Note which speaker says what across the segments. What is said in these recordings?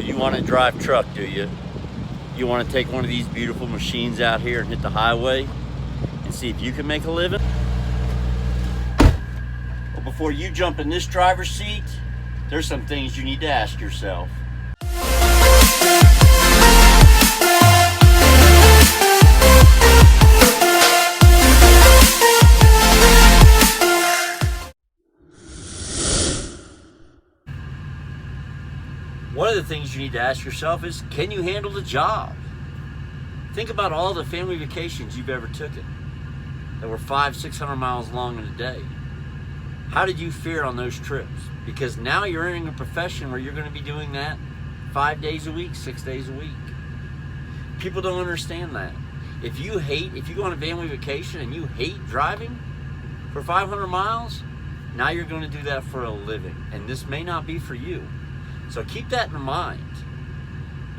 Speaker 1: You want to drive truck, do you? You want to take one of these beautiful machines out here and hit the highway and see if you can make a living? Well, before you jump in this driver's seat, there's some things you need to ask yourself. One of the things you need to ask yourself is, can you handle the job? Think about all the family vacations you've ever taken that were 500-600 miles long in a day. How did you fare on those trips? Because now you're entering a profession where you're going to be doing that 5 days a week, 6 days a week. People don't understand that. If you go on a family vacation and you hate driving for 500 miles, now you're going to do that for a living. And this may not be for you. So keep that in mind.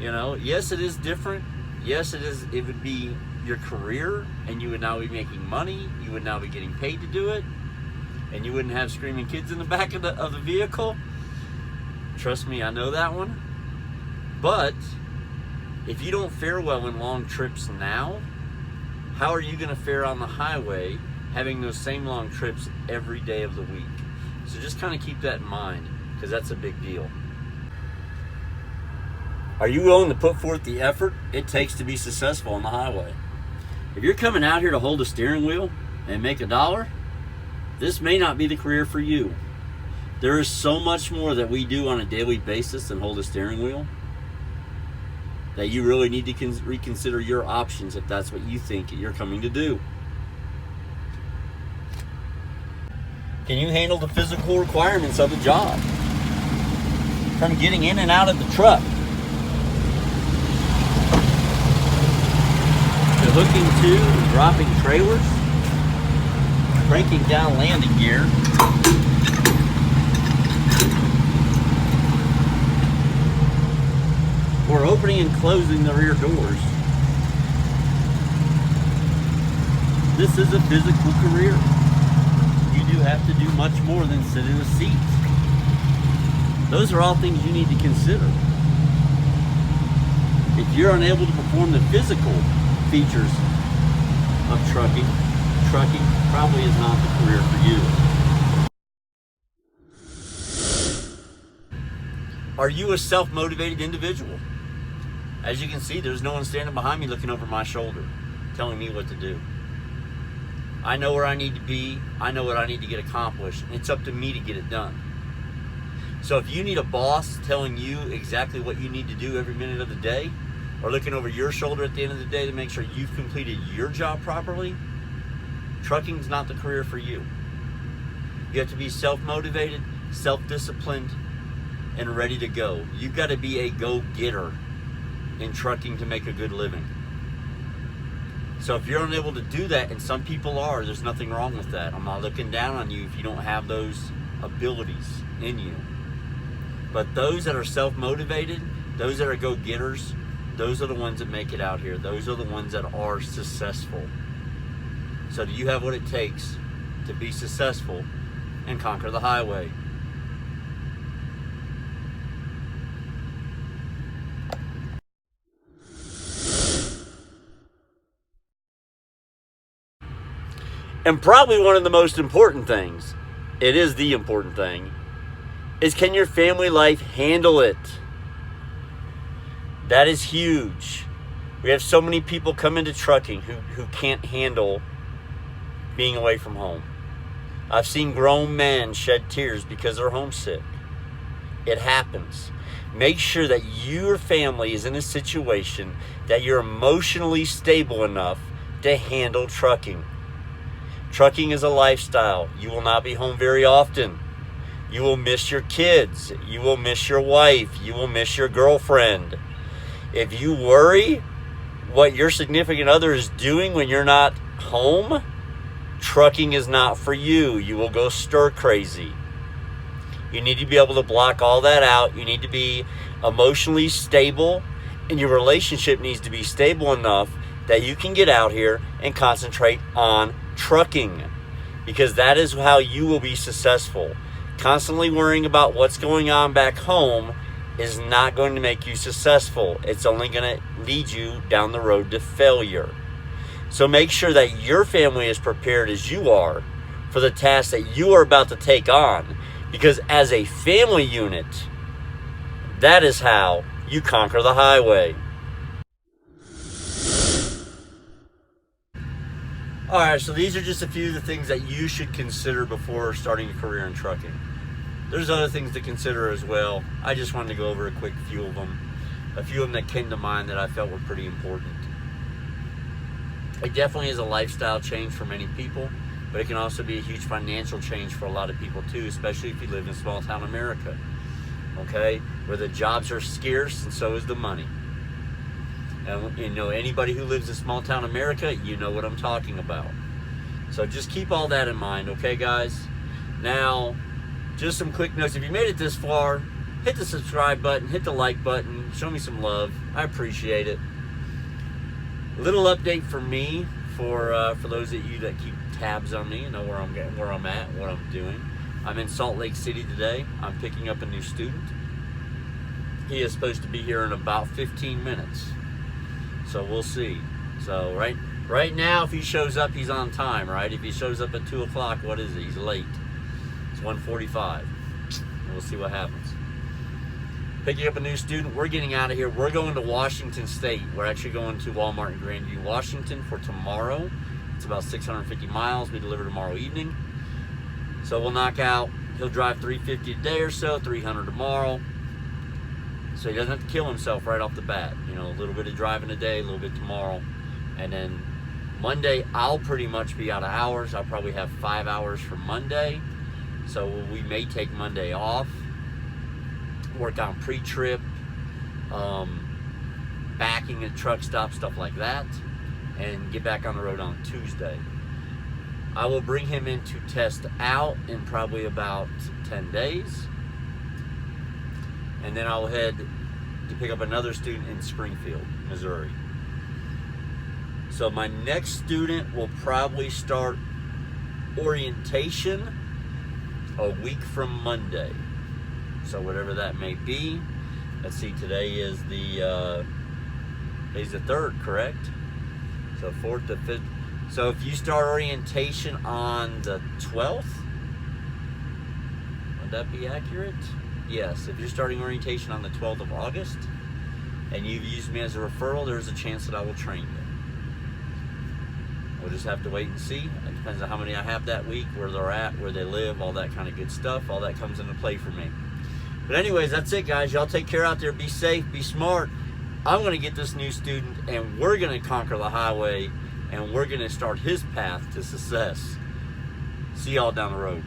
Speaker 1: You know, yes, it is different. Yes, it would be your career, and you would now be making money. You would now be getting paid to do it, and you wouldn't have screaming kids in the back of the vehicle. Trust me, I know that one. But if you don't fare well in long trips now, how are you going to fare on the highway having those same long trips every day of the week? So just kind of keep that in mind, because that's a big deal. Are you willing to put forth the effort it takes to be successful on the highway? If you're coming out here to hold a steering wheel and make $1, this may not be the career for you. There is so much more that we do on a daily basis than hold a steering wheel that you really need to reconsider your options if that's what you think you're coming to do. Can you handle the physical requirements of the job? From getting in and out of the truck, to hooking to and dropping trailers, cranking down landing gear, or opening and closing the rear doors. This is a physical career. You do have to do much more than sit in a seat. Those are all things you need to consider. If you're unable to perform the physical features of trucking probably is not the career for you. Are you a self-motivated individual? As you can see, there's no one standing behind me looking over my shoulder telling me what to do. I know where I need to be. I know what I need to get accomplished. It's up to me to get it done. So if you need a boss telling you exactly what you need to do every minute of the day, or looking over your shoulder at the end of the day to make sure you've completed your job properly, trucking's not the career for you. You have to be self-motivated, self-disciplined, and ready to go. You've got to be a go-getter in trucking to make a good living. So if you're unable to do that, and some people are, there's nothing wrong with that. I'm not looking down on you if you don't have those abilities in you. But those that are self-motivated, those that are go-getters, those are the ones that make it out here. Those are the ones that are successful. So do you have what it takes to be successful and conquer the highway? And probably one of the most important things, it is the important thing, is can your family life handle it? That is huge. We have so many people come into trucking who can't handle being away from home. I've seen grown men shed tears because they're homesick. It happens. Make sure that your family is in a situation that you're emotionally stable enough to handle trucking. Trucking is a lifestyle. You will not be home very often. You will miss your kids. You will miss your wife. You will miss your girlfriend. If you worry what your significant other is doing when you're not home, trucking is not for you. You will go stir crazy. You need to be able to block all that out. You need to be emotionally stable, and your relationship needs to be stable enough that you can get out here and concentrate on trucking, because that is how you will be successful. Constantly worrying about what's going on back home is not going to make you successful. It's only going to lead you down the road to failure. So make sure that your family is prepared as you are for the task that you are about to take on. Because as a family unit, that is how you conquer the highway. Alright, so these are just a few of the things that you should consider before starting a career in trucking. There's other things to consider as well. I just wanted to go over a quick few of them. A few of them that came to mind that I felt were pretty important. It definitely is a lifestyle change for many people, but it can also be a huge financial change for a lot of people too, especially if you live in small town America, okay, where the jobs are scarce and so is the money. And you know, anybody who lives in small town America, you know what I'm talking about. So just keep all that in mind, okay guys? Now, just some quick notes. If you made it this far, hit the subscribe button, hit the like button, show me some love. I appreciate it. Little update for me, for those of you that keep tabs on me and know where I'm at, what I'm doing. I'm in Salt Lake City today. I'm picking up a new student. He is supposed to be here in about 15 minutes. So we'll see. So right now, if he shows up, he's on time, right? If he shows up at 2 o'clock, what is it? He's late. It's 1:45. We'll see what happens. Picking up a new student. We're getting out of here. We're going to Washington State. We're actually going to Walmart in Grandview, Washington for tomorrow. It's about 650 miles. We deliver tomorrow evening. So we'll knock out. He'll drive 350 a day or so, 300 tomorrow. So he doesn't have to kill himself right off the bat. You know, a little bit of driving a day, a little bit tomorrow. And then Monday, I'll pretty much be out of hours. I'll probably have 5 hours for Monday. So we may take Monday off. Work on pre-trip, backing at truck stop, stuff like that, and get back on the road on Tuesday. I will bring him in to test out in probably about 10 days, and then I'll head to pick up another student in Springfield, Missouri. So my next student will probably start orientation a week from Monday. So whatever that may be. Let's see, today is the 3rd, correct? So 4th to 5th. So if you start orientation on the 12th, would that be accurate? Yes, if you're starting orientation on the 12th of August and you've used me as a referral, there's a chance that I will train you. We'll just have to wait and see. It depends on how many I have that week, where they're at, where they live, all that kind of good stuff. All that comes into play for me. But anyways, that's it, guys. Y'all take care out there. Be safe. Be smart. I'm going to get this new student, and we're going to conquer the highway, and we're going to start his path to success. See y'all down the road.